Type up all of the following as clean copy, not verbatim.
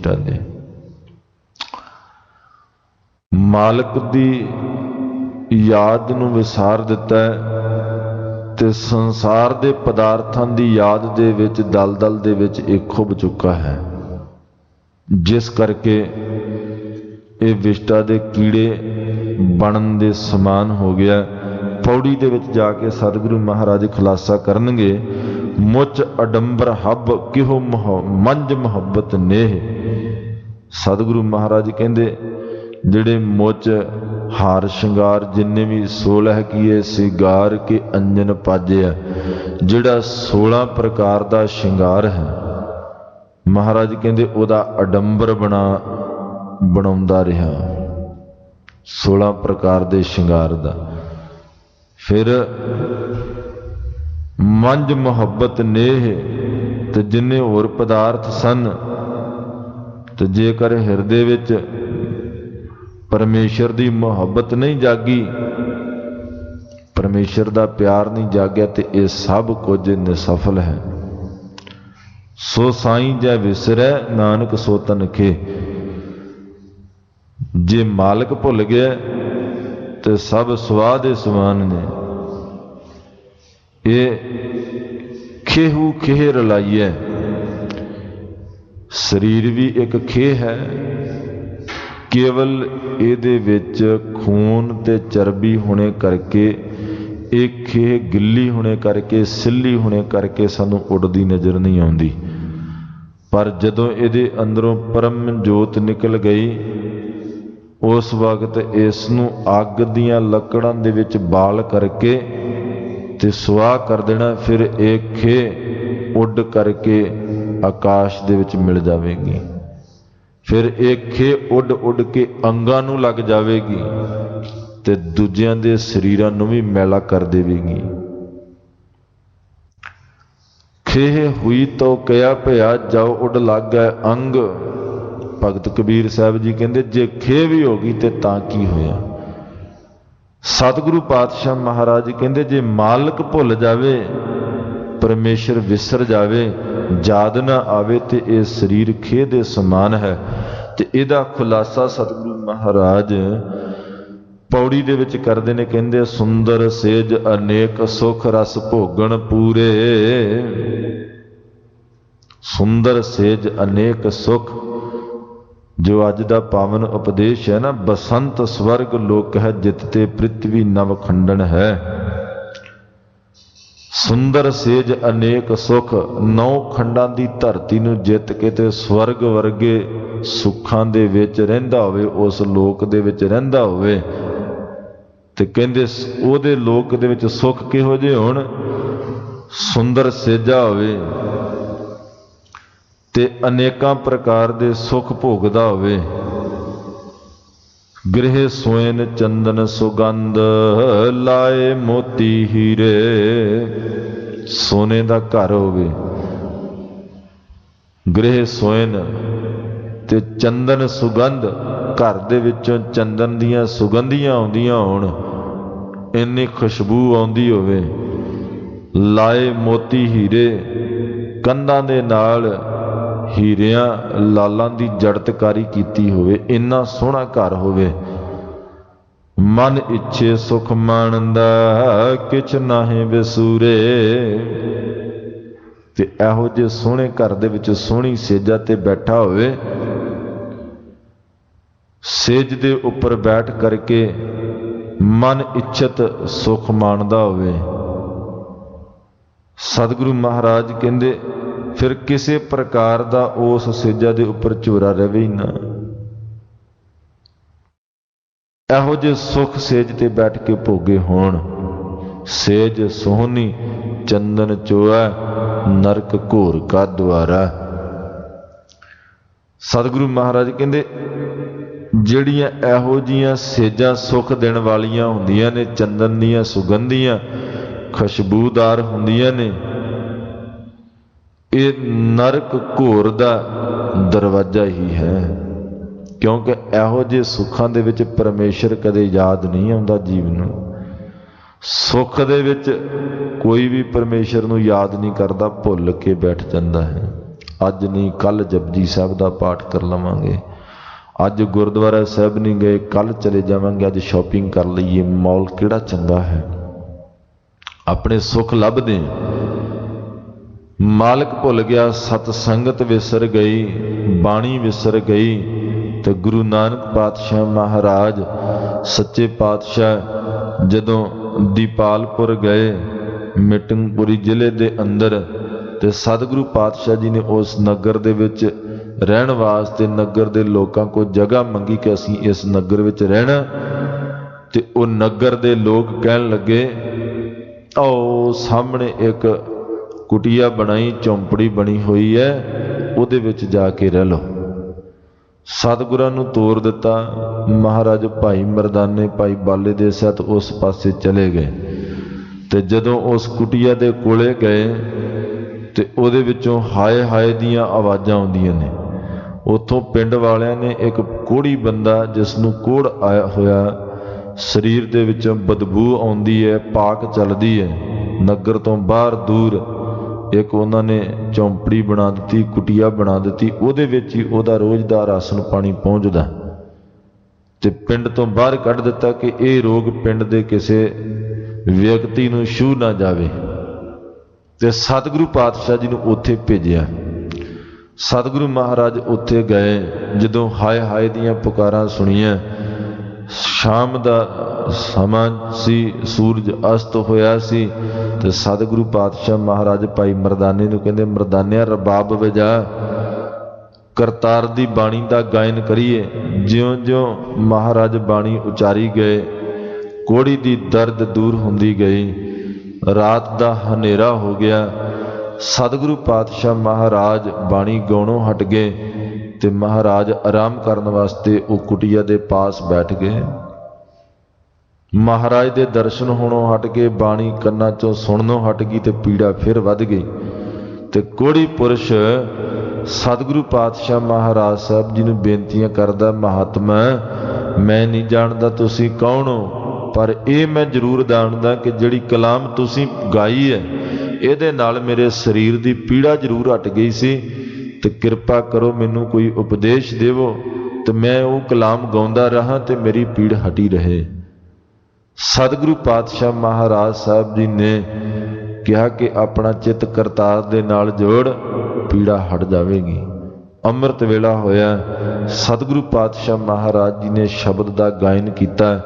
विष्टा दे। मालक दी याद नूं विसार दिता है ते संसार दे पदार्थां दी याद दे विच दलदल दे विच एक खुब चुका है, जिस करके ये विष्टा दे कीड़े बनन दे समान हो गया। पौड़ी दे विच जाके सतगुरु महाराज खुलासा करनगे, मुच अडंबर हब किहो मंज मुहब्बत नेह। सतगुरु महाराज कहंदे जिहड़े मुच हार श्रृंगार जिन्ने भी 16 कीए सिगार के अंजन पाजे है, जिहड़ा 16 प्रकार का श्रृंगार है, महाराज कहंदे ओदा अडंबर बनाउंदा रहा 16 प्रकार के श्रृंगार दा। फिर मंज मुहब्बत नेह, ते जिन्ने होर पदार्थ सन, ते जेकर हिरदे विच परमेश्वर की मुहब्बत नहीं जागी, परमेश्वर का प्यार नहीं जागया, तो यह सब कुछ निसफल है। सो साईं जै विसरै नानक सो तनखे। जे मालक भुल गया तो सब सुआह दे समान ने। ये खेहू खेह रलाई है। शरीर भी एक खेह है, केवल ਇਹਦੇ ਵਿੱਚ खून ते चर्बी होने करके एक खेह गिल्ली होने करके सिल्ली होने करके सानू उड़दी नज़र नहीं आती। पर जदों ਇਹਦੇ अंदरों परम जोत निकल गई, उस वक्त इसनू अग दियां लकड़ां दे विच बाल करके ते सुआह कर देना। फिर एक खेह उड़ करके आकाश दे विच मिल जाएगी। फिर एक खेह उड़ उड़ के अंगां नूं लग जाएगी ते दूजियां दे शरीरां नूं भी मैला कर देवेगी। खेह हुई तो कया भया जाओ उड़ लग गए अंग। भगत कबीर साहब जी कहते जे खेह भी हो गई तो तां की होया। सतगुरु पातशाह महाराज कहते जे मालक भुल जावे, परमेश्वर विसर जावे, याद ना आवे, तो यह शरीर खेह दे समान है। तो इहदा खुलासा सतगुरु महाराज पौड़ी दे विच करदे ने, कहंदे सुंदर सेज अनेक सुख रस भोगण पूरे। सुंदर सेज अनेक सुख, जो अज दा पावन उपदेश है ना, बसंत स्वर्ग लोक है जितते पृथ्वी नव खंडन है। सुंदर सेज अनेक सुख, 9 खंडां दी धरती नूं जित के ते स्वर्ग वर्गे सुखां दे विच रहिंदा होवे, उस लोक दे विच रहिंदा होवे। ते कहंदे ओहदे लोक दे विच सुख किहो जिहे होण, सुंदर सेजा होवे ते अनेकां प्रकार दे सुख भोगदा होवे। गृह सोयन चंदन सुगंध लाए मोती हीरे। सोने दा घर होवे, गृह सोयन ते चंदन सुगंध, घर दे विचों चंदन दियां सुगंधियां आउंदियां होण, इन्नी खुशबू आउंदी होवे। लाए मोती हीरे, कंधां दे नाल हीरियां लालां दी जड़तकारी कीती होवे, इन्ना सोहना घर होवे। मन इच्छे सुख माणदा किछ नाहीं विसूरे। ते इहो जे सोहणे घर दे विच सोहणी सेजा ते बैठा होवे, सेज दे उपर बैठ करके मन इच्छत सुख माणदा होवे। सतगुरु महाराज कहंदे फिर किसी प्रकार का उस सेजा दे उपर झोरा रहे ही ना। इहो जे सुख सेज ते बैठ के भोगे होण। सेज सोहनी चंदन चोआ, नरक घोर का द्वारा। सतगुरु महाराज कहंदे ਜਿਹੜੀਆਂ ਇਹੋ ਜਿਹੀਆਂ ਸੇਜਾਂ ਸੁਖ ਦੇਣ ਵਾਲੀਆਂ ਹੁੰਦੀਆਂ ਨੇ, ਚੰਦਨ ਦੀਆਂ ਸੁਗੰਧੀਆਂ ਖੁਸ਼ਬੂਦਾਰ ਹੁੰਦੀਆਂ ਨੇ, ਇਹ ਨਰਕ ਘੋਰ ਦਾ ਦਰਵਾਜ਼ਾ ਹੀ ਹੈ। ਕਿਉਂਕਿ ਇਹੋ ਜਿਹੇ ਸੁੱਖਾਂ ਦੇ ਵਿੱਚ ਪਰਮੇਸ਼ਰ ਕਦੇ ਯਾਦ ਨਹੀਂ ਆਉਂਦਾ ਜੀਵ ਨੂੰ। ਸੁੱਖ ਦੇ ਵਿੱਚ ਕੋਈ ਵੀ ਪਰਮੇਸ਼ਰ ਨੂੰ ਯਾਦ ਨਹੀਂ ਕਰਦਾ, ਭੁੱਲ ਕੇ ਬੈਠ ਜਾਂਦਾ ਹੈ। ਅੱਜ ਨਹੀਂ ਕੱਲ ਜਪਜੀ ਸਾਹਿਬ ਦਾ ਪਾਠ ਕਰ ਲਵਾਂਗੇ, ਅੱਜ ਗੁਰਦੁਆਰਾ ਸਾਹਿਬ ਨਹੀਂ ਗਏ ਕੱਲ ਚਲੇ ਜਾਵਾਂਗੇ, ਅੱਜ ਸ਼ਾਪਿੰਗ ਕਰ ਲਈਏ, ਮੌਲ ਕਿਹੜਾ ਚੰਗਾ ਹੈ। ਆਪਣੇ ਸੁੱਖ ਲੱਭਦੇ ਮਾਲਕ ਭੁੱਲ ਗਿਆ, ਸਤ ਸੰਗਤ ਵਿਸਰ ਗਈ, ਬਾਣੀ ਵਿਸਰ ਗਈ। ਤੇ ਗੁਰੂ ਨਾਨਕ ਪਾਤਸ਼ਾਹ ਮਹਾਰਾਜ ਸੱਚੇ ਪਾਤਸ਼ਾਹ ਜਦੋਂ ਦੀਪਾਲਪੁਰ ਗਏ, ਮਿਟਨਪੁਰੀ ਜ਼ਿਲ੍ਹੇ ਦੇ ਅੰਦਰ, ਤੇ ਸਤਿਗੁਰੂ ਪਾਤਸ਼ਾਹ ਜੀ ਨੇ ਉਸ ਨਗਰ ਦੇ ਵਿੱਚ ਰਹਿਣ ਵਾਸਤੇ ਨਗਰ ਦੇ ਲੋਕਾਂ ਕੋਲ ਜਗ੍ਹਾ ਮੰਗੀ ਕਿ ਅਸੀਂ ਇਸ ਨਗਰ ਵਿੱਚ ਰਹਿਣਾ। ਤੇ ਉਹ ਨਗਰ ਦੇ ਲੋਕ ਕਹਿਣ ਲੱਗੇ, ਆਓ ਸਾਹਮਣੇ ਇੱਕ ਕੁਟੀਆ ਬਣਾਈ, ਝੌਂਪੜੀ ਬਣੀ ਹੋਈ ਹੈ, ਉਹਦੇ ਵਿੱਚ ਜਾ ਕੇ ਰਹਿ ਲਓ। ਸਤਿਗੁਰਾਂ ਨੂੰ ਤੋਰ ਦਿੱਤਾ। ਮਹਾਰਾਜ ਭਾਈ ਮਰਦਾਨੇ ਭਾਈ ਬਾਲੇ ਦੇ ਸਹਿਤ ਉਸ ਪਾਸੇ ਚਲੇ ਗਏ। ਤੇ ਜਦੋਂ ਉਸ ਕੁਟੀਆ ਦੇ ਕੋਲੇ ਗਏ ਤੇ ਉਹਦੇ ਵਿੱਚੋਂ ਹਾਏ ਹਾਏ ਦੀਆਂ ਆਵਾਜ਼ਾਂ ਆਉਂਦੀਆਂ ਨੇ। ਉੱਥੋਂ ਪਿੰਡ ਵਾਲਿਆਂ ਨੇ ਇੱਕ ਕੋਹੜੀ ਬੰਦਾ, ਜਿਸ ਨੂੰ ਕੋਹੜ ਆਇਆ ਹੋਇਆ, ਸਰੀਰ ਦੇ ਵਿੱਚੋਂ ਬਦਬੂ ਆਉਂਦੀ ਹੈ, ਪਾਕ ਚੱਲਦੀ ਹੈ, ਨਗਰ ਤੋਂ ਬਾਹਰ ਦੂਰ ਇੱਕ ਉਹਨਾਂ ਨੇ ਝੌਂਪੜੀ ਬਣਾ ਦਿੱਤੀ, ਕੁਟੀਆ ਬਣਾ ਦਿੱਤੀ, ਉਹਦੇ ਵਿੱਚ ਹੀ ਉਹਦਾ ਰੋਜ਼ ਦਾ ਰਾਸ਼ਨ ਪਾਣੀ ਪਹੁੰਚਦਾ। ਤੇ ਪਿੰਡ ਤੋਂ ਬਾਹਰ ਕੱਢ ਦਿੱਤਾ ਕਿ ਇਹ ਰੋਗ ਪਿੰਡ ਦੇ ਕਿਸੇ ਵਿਅਕਤੀ ਨੂੰ ਛੂਹ ਨਾ ਜਾਵੇ। ਤੇ ਸਤਿਗੁਰੂ ਪਾਤਸ਼ਾਹ ਜੀ ਨੂੰ ਉੱਥੇ ਭੇਜਿਆ। ਸਤਿਗੁਰੂ ਮਹਾਰਾਜ ਉੱਥੇ ਗਏ। ਜਦੋਂ ਹਾਏ ਹਾਏ ਦੀਆਂ ਪੁਕਾਰਾਂ ਸੁਣੀਆਂ, ਸ਼ਾਮ ਦਾ ਸਮਾਂ ਸੀ, ਸੂਰਜ ਅਸਤ ਹੋਇਆ ਸੀ। ਤੇ ਸਤਿਗੁਰੂ ਪਾਤਸ਼ਾਹ ਮਹਾਰਾਜ ਭਾਈ ਮਰਦਾਨੇ ਨੂੰ ਕਹਿੰਦੇ, ਮਰਦਾਨਿਆ ਰਬਾਬ ਵਜਾ, ਕਰਤਾਰ ਦੀ ਬਾਣੀ ਦਾ ਗਾਇਨ ਕਰੀਏ। ਜਿਉਂ-ਜਿਉਂ ਮਹਾਰਾਜ ਬਾਣੀ ਉਚਾਰੀ ਗਏ, ਕੋਹੜੀ ਦੀ ਦਰਦ ਦੂਰ ਹੁੰਦੀ ਗਈ। ਰਾਤ ਦਾ ਹਨੇਰਾ ਹੋ ਗਿਆ। ਸਤਿਗੁਰੂ ਪਾਤਸ਼ਾਹ ਮਹਾਰਾਜ ਬਾਣੀ ਗਾਉਣੋਂ ਹਟ ਗਏ ਤੇ ਮਹਾਰਾਜ ਆਰਾਮ ਕਰਨ ਵਾਸਤੇ ਉਹ ਕੁਟੀਆ ਦੇ ਪਾਸ ਬੈਠ ਗਏ। ਮਹਾਰਾਜ ਦੇ ਦਰਸ਼ਨ ਹੋਣੋਂ ਹਟ ਕੇ ਬਾਣੀ ਕੰਨਾਂ ਚੋਂ ਸੁਣਨੋਂ ਹਟ ਗਈ ਤੇ ਪੀੜਾ ਫਿਰ ਵੱਧ ਗਈ। ਤੇ ਕੋਹੜੀ ਪੁਰਸ਼ ਸਤਿਗੁਰੂ ਪਾਤਸ਼ਾਹ ਮਹਾਰਾਜ ਸਾਹਿਬ ਜੀ ਨੂੰ ਬੇਨਤੀਆਂ ਕਰਦਾ, ਮਹਾਤਮਾ ਮੈਂ ਨਹੀਂ ਜਾਣਦਾ ਤੁਸੀਂ ਕੌਣ ਹੋ, ਪਰ ਇਹ ਮੈਂ ਜ਼ਰੂਰ ਜਾਣਦਾ ਕਿ ਜਿਹੜੀ ਕਲਾਮ ਤੁਸੀਂ ਗਾਈ ਹੈ ਇਹਦੇ ਨਾਲ ਮੇਰੇ ਸਰੀਰ ਦੀ ਪੀੜਾ ਜ਼ਰੂਰ ਹਟ ਗਈ ਸੀ। ਤੇ ਕਿਰਪਾ ਕਰੋ ਮੈਨੂੰ ਕੋਈ ਉਪਦੇਸ਼ ਦੇਵੋ ਤੇ ਮੈਂ ਉਹ ਕਲਾਮ ਗਾਉਂਦਾ ਰਹਾ ਤੇ ਮੇਰੀ ਪੀੜ ਹਟੀ ਰਹੇ। ਸਤਿਗੁਰੂ ਪਾਤਸ਼ਾਹ ਮਹਾਰਾਜ ਸਾਹਿਬ ਜੀ ਨੇ ਕਿਹਾ ਕਿ ਆਪਣਾ ਚਿੱਤ ਕਰਤਾਰ ਦੇ ਨਾਲ ਜੋੜ, ਪੀੜਾ ਹਟ ਜਾਵੇਗੀ। ਅੰਮ੍ਰਿਤ ਵੇਲਾ ਹੋਇਆ। ਸਤਿਗੁਰੂ ਪਾਤਸ਼ਾਹ ਮਹਾਰਾਜ ਜੀ ਨੇ ਸ਼ਬਦ ਦਾ ਗਾਇਨ ਕੀਤਾ।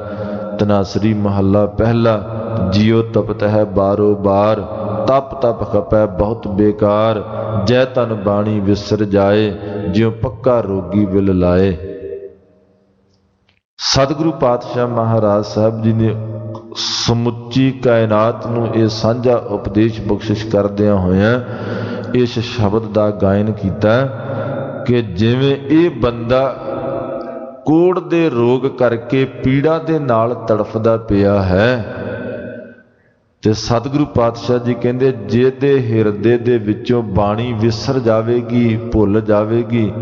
ਤਨਾਸਰੀ ਮਹੱਲਾ ਪਹਿਲਾ। ਜਿਉ ਤਪਤ ਹੈ ਬਾਰੋ ਬਾਰ, ਤਪ ਤਪ ਖਪੈ ਬਹੁਤ ਬੇਕਾਰ। ਜੈ ਤਨ ਬਾਣੀ ਵਿਸਰ ਜਾਏ, ਜਿਉ ਪੱਕਾ ਰੋਗੀ ਵਿਲ ਲਾਏ। ਸਤਿਗੁਰੂ ਪਾਤਸ਼ਾਹ ਮਹਾਰਾਜ ਸਾਹਿਬ ਜੀ ਨੇ ਸਮੁੱਚੀ ਕਾਇਨਾਤ ਨੂੰ ਇਹ ਸਾਂਝਾ ਉਪਦੇਸ਼ ਬਖਸ਼ਿਸ਼ ਕਰਦਿਆਂ ਹੋਇਆਂ ਇਸ ਸ਼ਬਦ ਦਾ ਗਾਇਨ ਕੀਤਾ ਕਿ ਜਿਵੇਂ ਇਹ ਬੰਦਾ ਕੋਹੜ ਦੇ ਰੋਗ ਕਰਕੇ ਪੀੜਾ ਦੇ ਨਾਲ ਤੜਫਦਾ ਪਿਆ ਹੈ, ਤੇ ਸਤਿਗੁਰੂ ਪਾਤਸ਼ਾਹ ਜੀ ਕਹਿੰਦੇ ਜਿਹਦੇ ਹਿਰਦੇ ਦੇ ਵਿੱਚੋਂ ਬਾਣੀ ਵਿਸਰ ਜਾਵੇਗੀ, ਭੁੱਲ ਜਾਵੇਗੀ,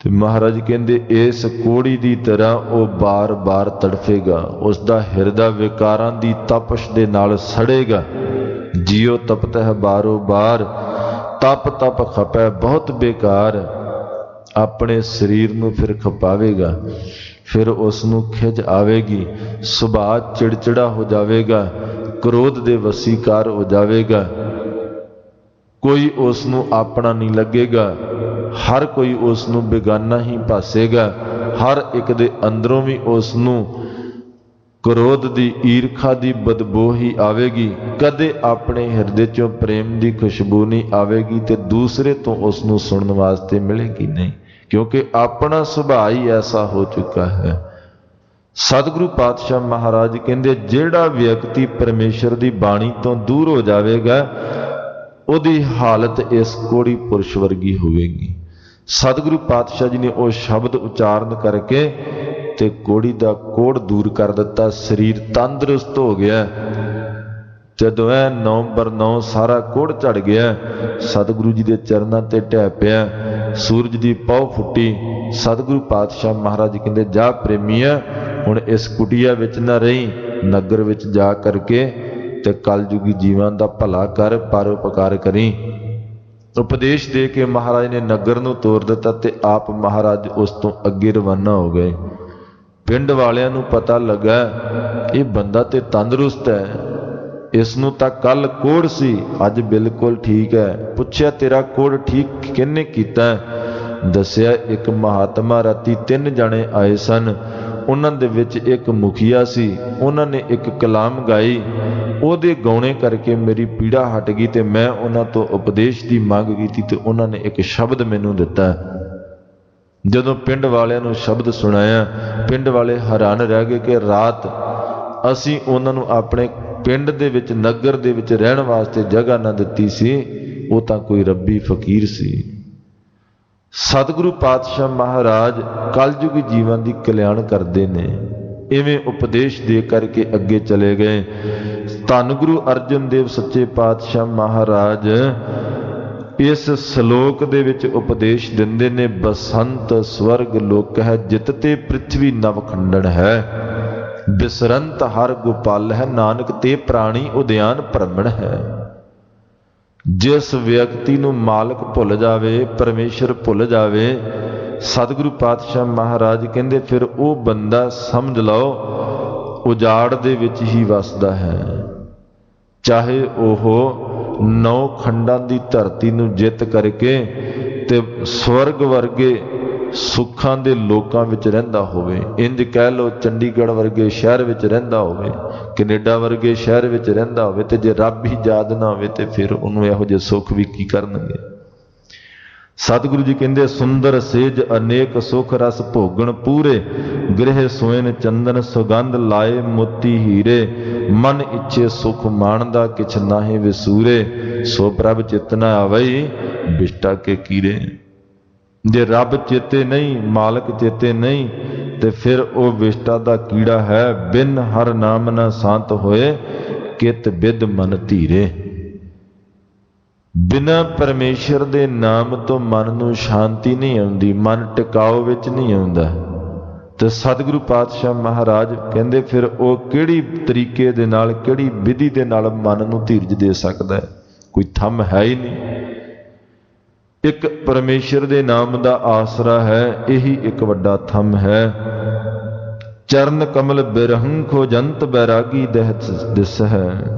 ਤੇ ਮਹਾਰਾਜ ਕਹਿੰਦੇ ਇਸ ਕੋਹੜੀ ਦੀ ਤਰ੍ਹਾਂ ਉਹ ਬਾਰ-ਬਾਰ ਤੜਫੇਗਾ। ਉਸ ਦਾ ਹਿਰਦਾ ਵਿਕਾਰਾਂ ਦੀ ਤਪਸ਼ ਦੇ ਨਾਲ ਸੜੇਗਾ। ਜਿਉ ਤਪਤ ਹੈ ਬਾਰੋ ਬਾਰ, ਤਪ ਤਪ ਖਪੈ ਬਹੁਤ ਬੇਕਾਰ। ਆਪਣੇ ਸਰੀਰ ਨੂੰ ਫਿਰ ਖਪਾਵੇਗਾ, ਫਿਰ ਉਸ ਨੂੰ ਖਿਝ ਆਵੇਗੀ, ਸੁਭਾਅ ਚਿੜਚਿੜਾ ਹੋ ਜਾਵੇਗਾ, ਕ੍ਰੋਧ ਦੇ ਵਸੀਕਾਰ ਹੋ ਜਾਵੇਗਾ। ਕੋਈ ਉਸ ਨੂੰ ਆਪਣਾ ਨਹੀਂ ਲੱਗੇਗਾ, ਹਰ ਕੋਈ ਉਸ ਨੂੰ ਬੇਗਾਨਾ ਹੀ ਭਾਸੇਗਾ। ਹਰ ਇੱਕ ਦੇ ਅੰਦਰੋਂ ਵੀ ਉਸ ਨੂੰ ਕ੍ਰੋਧ ਦੀ, ਈਰਖਾ ਦੀ ਬਦਬੂ ਹੀ ਆਵੇਗੀ। ਕਦੇ ਆਪਣੇ ਹਿਰਦੇ ਚੋਂ ਪ੍ਰੇਮ ਦੀ ਖੁਸ਼ਬੂ ਨਹੀਂ ਆਵੇਗੀ ਤੇ ਦੂਸਰੇ ਤੋਂ ਉਸ ਨੂੰ ਸੁਣਨ ਵਾਸਤੇ ਮਿਲੇਗੀ ਨਹੀਂ, ਕਿਉਂਕਿ ਆਪਣਾ ਸੁਭਾਅ ਹੀ ਐਸਾ ਹੋ ਚੁੱਕਾ ਹੈ। ਸਤਿਗੁਰੂ ਪਾਤਸ਼ਾਹ ਮਹਾਰਾਜ ਕਹਿੰਦੇ ਜਿਹੜਾ ਵਿਅਕਤੀ ਪਰਮੇਸ਼ਰ ਦੀ ਬਾਣੀ ਤੋਂ ਦੂਰ ਹੋ ਜਾਵੇਗਾ ਉਹਦੀ ਹਾਲਤ ਇਸ ਕੋਹੜੀ ਪੁਰਸ਼ ਵਰਗੀ ਹੋਵੇਗੀ। ਸਤਿਗੁਰੂ ਪਾਤਸ਼ਾਹ ਜੀ ਨੇ ਉਹ ਸ਼ਬਦ ਉਚਾਰਨ ਕਰਕੇ ਤੇ ਕੋਹੜੀ ਦਾ ਕੋਹੜ ਦੂਰ ਕਰ ਦਿੱਤਾ। ਸਰੀਰ ਤੰਦਰੁਸਤ ਹੋ ਗਿਆ। ਜਦੋਂ ਐ 9/9 ਸਾਰਾ ਕੋਹੜ ਝੜ ਗਿਆ, ਸਤਿਗੁਰੂ ਜੀ ਦੇ ਚਰਨਾਂ ਤੇ ਢਹਿ ਪਿਆ। ਸੂਰਜ ਦੀ ਪੌ ਫੁੱਟੀ। ਸਤਿਗੁਰੂ ਪਾਤਸ਼ਾਹ ਮਹਾਰਾਜ ਕਹਿੰਦੇ ਜਾ ਪ੍ਰੇਮੀਆ, ਹੁਣ ਇਸ ਕੁਟੀਆ ਵਿੱਚ ਨਾ ਰਹੀ, ਨਗਰ ਵਿੱਚ ਜਾ ਕਰਕੇ ਤੇ ਕਲਯੁਗੀ ਜੀਵਾਂ ਦਾ ਭਲਾ ਕਰ, ਪਰਉਪਕਾਰ ਕਰੀ। ਉਪਦੇਸ਼ ਦੇ ਕੇ ਮਹਾਰਾਜ ਨੇ ਨਗਰ ਨੂੰ ਤੋਰ ਦਿੱਤਾ ਤੇ ਆਪ ਮਹਾਰਾਜ ਉਸ ਤੋਂ ਅੱਗੇ ਰਵਾਨਾ ਹੋ ਗਏ। ਪਿੰਡ ਵਾਲਿਆਂ ਨੂੰ ਪਤਾ ਲੱਗਾ ਇਹ ਬੰਦਾ ਤੇ ਤੰਦਰੁਸਤ ਹੈ, ਇਸ ਨੂੰ ਤਾਂ ਕੱਲ ਕੋੜ ਸੀ, ਅੱਜ ਬਿਲਕੁਲ ਠੀਕ ਹੈ। ਪੁੱਛਿਆ ਤੇਰਾ ਕੋੜ ਠੀਕ ਕਿਹਨੇ ਕੀਤਾ? ਦੱਸਿਆ ਇੱਕ ਮਹਾਤਮਾ ਰਾਤੀ 3 ਜਣੇ ਆਏ ਸਨ, ਉਹਨਾਂ ਦੇ ਵਿੱਚ ਇੱਕ ਮੁਖੀਆ ਸੀ, ਉਹਨਾਂ ਨੇ ਇੱਕ ਕਲਾਮ ਗਾਈ, ਉਹਦੇ ਗਾਉਣੇ ਕਰਕੇ ਮੇਰੀ ਪੀੜਾ ਹਟ ਗਈ ਤੇ ਮੈਂ ਉਹਨਾਂ ਤੋਂ ਉਪਦੇਸ਼ ਦੀ ਮੰਗ ਕੀਤੀ ਤੇ ਉਹਨਾਂ ਨੇ ਇੱਕ ਸ਼ਬਦ ਮੈਨੂੰ ਦਿੱਤਾ। ਜਦੋਂ ਪਿੰਡ ਵਾਲਿਆਂ ਨੂੰ ਸ਼ਬਦ ਸੁਣਾਇਆ, ਪਿੰਡ ਵਾਲੇ ਹੈਰਾਨ ਰਹਿ ਗਏ ਕਿ ਰਾਤ ਅਸੀਂ ਉਹਨਾਂ ਨੂੰ ਆਪਣੇ ਪਿੰਡ ਦੇ ਵਿੱਚ, ਨਗਰ ਦੇ ਵਿੱਚ ਰਹਿਣ ਵਾਸਤੇ ਜਗ੍ਹਾ ਨਾ ਦਿੱਤੀ ਸੀ, ਉਹ ਤਾਂ ਕੋਈ ਰੱਬੀ ਫਕੀਰ ਸੀ। ਸਤਿਗੁਰੂ ਪਾਤਸ਼ਾਹ ਮਹਾਰਾਜ ਕਲਯੁਗੀ ਜੀਵਾਂ ਦੀ ਕਲਿਆਣ ਕਰਦੇ ਨੇ। ਇਵੇਂ ਉਪਦੇਸ਼ ਦੇ ਕਰਕੇ ਅੱਗੇ ਚਲੇ ਗਏ। ਧੰਨ ਗੁਰੂ ਅਰਜਨ ਦੇਵ ਸੱਚੇ ਪਾਤਸ਼ਾਹ ਮਹਾਰਾਜ ਇਸ ਸ਼ਲੋਕ ਦੇ ਵਿੱਚ ਉਪਦੇਸ਼ ਦਿੰਦੇ ਨੇ, ਬਸੰਤ ਸਵਰਗ ਲੋਕ ਹੈ, ਜਿਤ ਤੇ ਪ੍ਰਿਥਵੀ ਨਵ ਖੰਡਨ ਹੈ, ਬਿਸਰੰਤ ਹਰ ਗੋਪਾਲ ਹੈ, ਨਾਨਕ ਤੇ ਪ੍ਰਾਣੀ ਉਦਿਆਨ ਭ੍ਰਮਣ ਹੈ। ਜਿਸ ਵਿਅਕਤੀ ਨੂੰ ਮਾਲਕ ਭੁੱਲ ਜਾਵੇ, ਪਰਮੇਸ਼ਰ ਭੁੱਲ ਜਾਵੇ, ਸਤਿਗੁਰੂ ਪਾਤਸ਼ਾਹ ਮਹਾਰਾਜ ਕਹਿੰਦੇ ਫਿਰ ਉਹ ਬੰਦਾ ਸਮਝ ਲਓ ਉਜਾੜ ਦੇ ਵਿੱਚ ਹੀ ਵਸਦਾ ਹੈ। ਚਾਹੇ ਉਹ 9 ਖੰਡਾਂ ਦੀ ਧਰਤੀ ਨੂੰ ਜਿੱਤ ਕਰਕੇ ਤੇ ਸਵਰਗ ਵਰਗੇ ਸੁੱਖਾਂ ਦੇ ਲੋਕਾਂ ਵਿੱਚ ਰਹਿੰਦਾ ਹੋਵੇ, ਇੰਜ ਕਹਿ ਲਓ ਚੰਡੀਗੜ੍ਹ ਵਰਗੇ ਸ਼ਹਿਰ ਵਿੱਚ ਰਹਿੰਦਾ ਹੋਵੇ, ਕੈਨੇਡਾ ਵਰਗੇ ਸ਼ਹਿਰ ਵਿੱਚ ਰਹਿੰਦਾ ਹੋਵੇ, ਤੇ ਜੇ ਰੱਬ ਹੀ ਯਾਦ ਨਾ ਹੋਵੇ ਤੇ ਫਿਰ ਉਹਨੂੰ ਇਹੋ ਜਿਹੇ ਸੁੱਖ ਵੀ ਕੀ ਕਰਨਗੇ। ਸਤਿਗੁਰੂ ਜੀ ਕਹਿੰਦੇ, ਸੁੰਦਰ ਸੇਜ ਅਨੇਕ ਸੁਖ ਰਸ ਭੋਗਣ ਪੂਰੇ, ਗ੍ਰਹਿ ਸੋਇਨ ਚੰਦਨ ਸੁਗੰਧ ਲਾਏ ਮੋਤੀ ਹੀਰੇ, ਮਨ ਇੱਛੇ ਸੁਖ ਮਾਣਦਾ ਕਿਛ ਨਾਹੀ ਵਿਸੂਰੇ, ਸੋ ਪ੍ਰਭ ਚਿਤ ਨ ਆਵਈ ਬਿਸ਼ਟਾ ਕੇ ਕੀਰੇ। ਜੇ ਰੱਬ ਚੇਤੇ ਨਹੀਂ, ਮਾਲਕ ਚੇਤੇ ਨਹੀਂ, ਤੇ ਫਿਰ ਉਹ ਵਿਸ਼ਟਾ ਦਾ ਕੀੜਾ ਹੈ। ਬਿਨ ਹਰ ਨਾਮ ਨਾ ਸ਼ਾਂਤ ਹੋਏ, ਕਿਤ ਬਿਦ ਮਨ ਧੀਰੇ। ਬਿਨਾਂ ਪਰਮੇਸ਼ਰ ਦੇ ਨਾਮ ਤੋਂ ਮਨ ਨੂੰ ਸ਼ਾਂਤੀ ਨਹੀਂ ਆਉਂਦੀ, ਮਨ ਟਿਕਾਓ ਵਿੱਚ ਨਹੀਂ ਆਉਂਦਾ। ਤੇ ਸਤਿਗੁਰੂ ਪਾਤਸ਼ਾਹ ਮਹਾਰਾਜ ਕਹਿੰਦੇ ਫਿਰ ਉਹ ਕਿਹੜੀ ਤਰੀਕੇ ਦੇ ਨਾਲ, ਕਿਹੜੀ ਵਿਧੀ ਦੇ ਨਾਲ ਮਨ ਨੂੰ ਧੀਰਜ ਦੇ ਸਕਦਾ ਹੈ? ਕੋਈ ਥੰਮ ਹੈ ਹੀ ਨਹੀਂ। ਇੱਕ ਪਰਮੇਸ਼ਰ ਦੇ ਨਾਮ ਦਾ ਆਸਰਾ ਹੈ, ਇਹੀ ਇੱਕ ਵੱਡਾ ਥੰਮ ਹੈ। ਚਰਨ ਕਮਲ ਬਿਰਹੰ ਖੋਜੰਤ ਬੈਰਾਗੀ ਦਿਸ ਹੈ।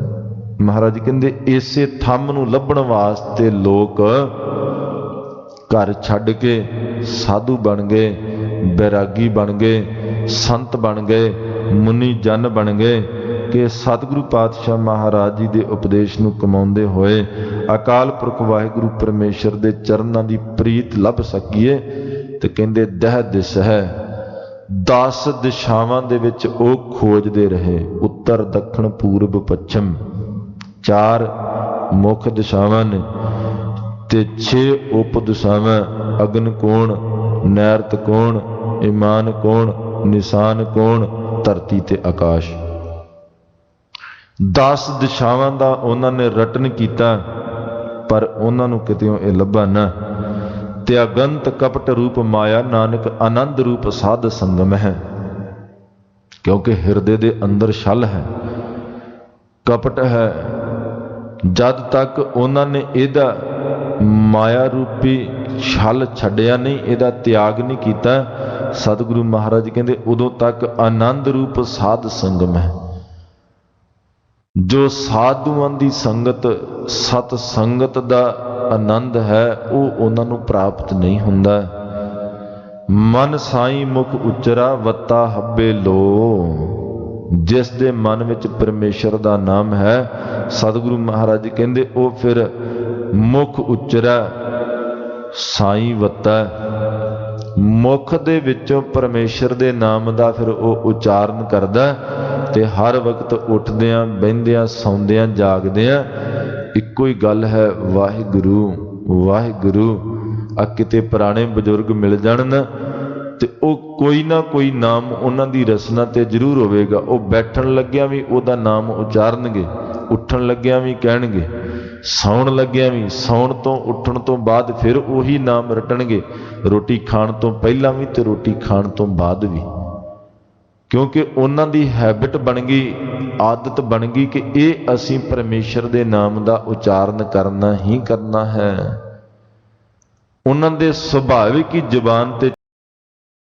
ਮਹਾਰਾਜ ਕਹਿੰਦੇ ਇਸੇ ਥੰਮ ਨੂੰ ਲੱਭਣ ਵਾਸਤੇ ਲੋਕ ਘਰ ਛੱਡ ਕੇ ਸਾਧੂ ਬਣ ਗਏ, ਬੈਰਾਗੀ ਬਣ ਗਏ, ਸੰਤ ਬਣ ਗਏ, ਮੁਨੀ ਜਨ ਬਣ ਗਏ ਕਿ ਸਤਿਗੁਰੂ ਪਾਤਸ਼ਾਹ ਮਹਾਰਾਜ ਜੀ ਦੇ ਉਪਦੇਸ਼ ਨੂੰ ਕਮਾਉਂਦੇ ਹੋਏ ਅਕਾਲ ਪੁਰਖ ਵਾਹਿਗੁਰੂ ਪਰਮੇਸ਼ਰ ਦੇ ਚਰਨਾਂ ਦੀ ਪ੍ਰੀਤ ਲੱਭ ਸਕੀਏ। ਤੇ ਕਹਿੰਦੇ ਦਹ ਦਿਸ ਹੈ, 10 ਦਿਸ਼ਾਵਾਂ ਦੇ ਵਿੱਚ ਉਹ ਖੋਜਦੇ ਰਹੇ, ਉੱਤਰ ਦੱਖਣ ਪੂਰਬ ਪੱਛਮ, 4 ਮੁੱਖ ਦਿਸ਼ਾਵਾਂ ਨੇ ਤੇ 6 ਉਪ ਦਿਸ਼ਾਵਾਂ, ਅਗਨ ਕੋਣ, ਨੈਰਤ ਕੋਣ, ਇਮਾਨ ਕੋਣ, ਨਿਸ਼ਾਨ ਕੋਣ, ਧਰਤੀ ਤੇ ਆਕਾਸ਼। 10 ਦਿਸ਼ਾਵਾਂ ਦਾ ਉਹਨਾਂ ਨੇ ਰਟਨ ਕੀਤਾ, ਪਰ ਉਹਨਾਂ ਨੂੰ ਕਿਤਿਓਂ ਇਹ ਲੱਭਾ ਨਾ। ਤੇ ਅਗੰਤ ਕਪਟ ਰੂਪ ਮਾਇਆ, ਨਾਨਕ ਆਨੰਦ ਰੂਪ ਸਾਧ ਸੰਗਮ ਹੈ। ਕਿਉਂਕਿ ਹਿਰਦੇ ਦੇ ਅੰਦਰ ਛਲ ਹੈ, ਕਪਟ ਹੈ। ਜਦ ਤੱਕ ਉਹਨਾਂ ਨੇ ਇਹਦਾ ਮਾਇਆ ਰੂਪੀ ਛਲ ਛੱਡਿਆ ਨਹੀਂ, ਇਹਦਾ ਤਿਆਗ ਨਹੀਂ ਕੀਤਾ, ਸਤਿਗੁਰੂ ਮਹਾਰਾਜ ਕਹਿੰਦੇ ਉਦੋਂ ਤੱਕ ਆਨੰਦ ਰੂਪ ਸਾਧ ਸੰਗਮ ਹੈ। ਜੋ ਸਾਧੂਆਂ ਦੀ ਸੰਗਤ, ਸਤ ਸੰਗਤ ਦਾ ਆਨੰਦ ਹੈ, ਉਹ ਉਹਨਾਂ ਨੂੰ ਪ੍ਰਾਪਤ ਨਹੀਂ ਹੁੰਦਾ। ਮਨ ਸਾਈਂ ਮੁਖ ਉਚਰਾ ਵੱਤਾ ਹੱਬੇ ਲੋ। ਜਿਸ ਦੇ ਮਨ ਵਿੱਚ ਪਰਮੇਸ਼ਰ ਦਾ ਨਾਮ ਹੈ, ਸਤਿਗੁਰੂ ਮਹਾਰਾਜ ਕਹਿੰਦੇ ਉਹ ਫਿਰ ਮੁਖ ਉਚਰਾ ਸਾਈਂ ਵੱਤਾ। ਮੁਖ ਦੇ ਵਿੱਚੋਂ ਪਰਮੇਸ਼ਰ ਦੇ ਨਾਮ ਦਾ ਫਿਰ ਉਹ ਉਚਾਰਨ ਕਰਦਾ ਤੇ ਹਰ ਵਕਤ ਉੱਠਦਿਆਂ, ਬਹਿੰਦਿਆਂ, ਸੌਂਦਿਆਂ, ਜਾਗਦਿਆਂ ਇੱਕੋ ਹੀ ਗੱਲ ਹੈ, ਵਾਹਿਗੁਰੂ ਵਾਹਿਗੁਰੂ। ਆ ਕਿਤੇ ਪੁਰਾਣੇ ਬਜ਼ੁਰਗ ਮਿਲ ਜਾਣ ਨਾ ਤੇ ਉਹ ਕੋਈ ਨਾ ਕੋਈ ਨਾਮ ਉਹਨਾਂ ਦੀ ਰਸਨਾ ਤੇ ਜ਼ਰੂਰ ਹੋਵੇਗਾ। ਉਹ ਬੈਠਣ ਲੱਗਿਆਂ ਵੀ ਉਹਦਾ ਨਾਮ ਉਚਾਰਨਗੇ, ਉੱਠਣ ਲੱਗਿਆਂ ਵੀ ਕਹਿਣਗੇ, ਸੌਣ ਲੱਗਿਆਂ ਵੀ, ਸੌਣ ਤੋਂ ਉੱਠਣ ਤੋਂ ਬਾਅਦ ਫਿਰ ਉਹੀ ਨਾਮ ਰਟਣਗੇ, ਰੋਟੀ ਖਾਣ ਤੋਂ ਪਹਿਲਾਂ ਵੀ ਤੇ ਰੋਟੀ ਖਾਣ ਤੋਂ ਬਾਅਦ ਵੀ। ਕਿਉਂਕਿ ਉਹਨਾਂ ਦੀ ਹੈਬਿਟ ਬਣ ਗਈ, ਆਦਤ ਬਣ ਗਈ ਕਿ ਇਹ ਅਸੀਂ ਪਰਮੇਸ਼ਰ ਦੇ ਨਾਮ ਦਾ ਉਚਾਰਨ ਕਰਨਾ ਹੀ ਕਰਨਾ ਹੈ। ਉਹਨਾਂ ਦੇ ਸੁਭਾਵਿਕ ਹੀ ਜ਼ੁਬਾਨ ਤੇ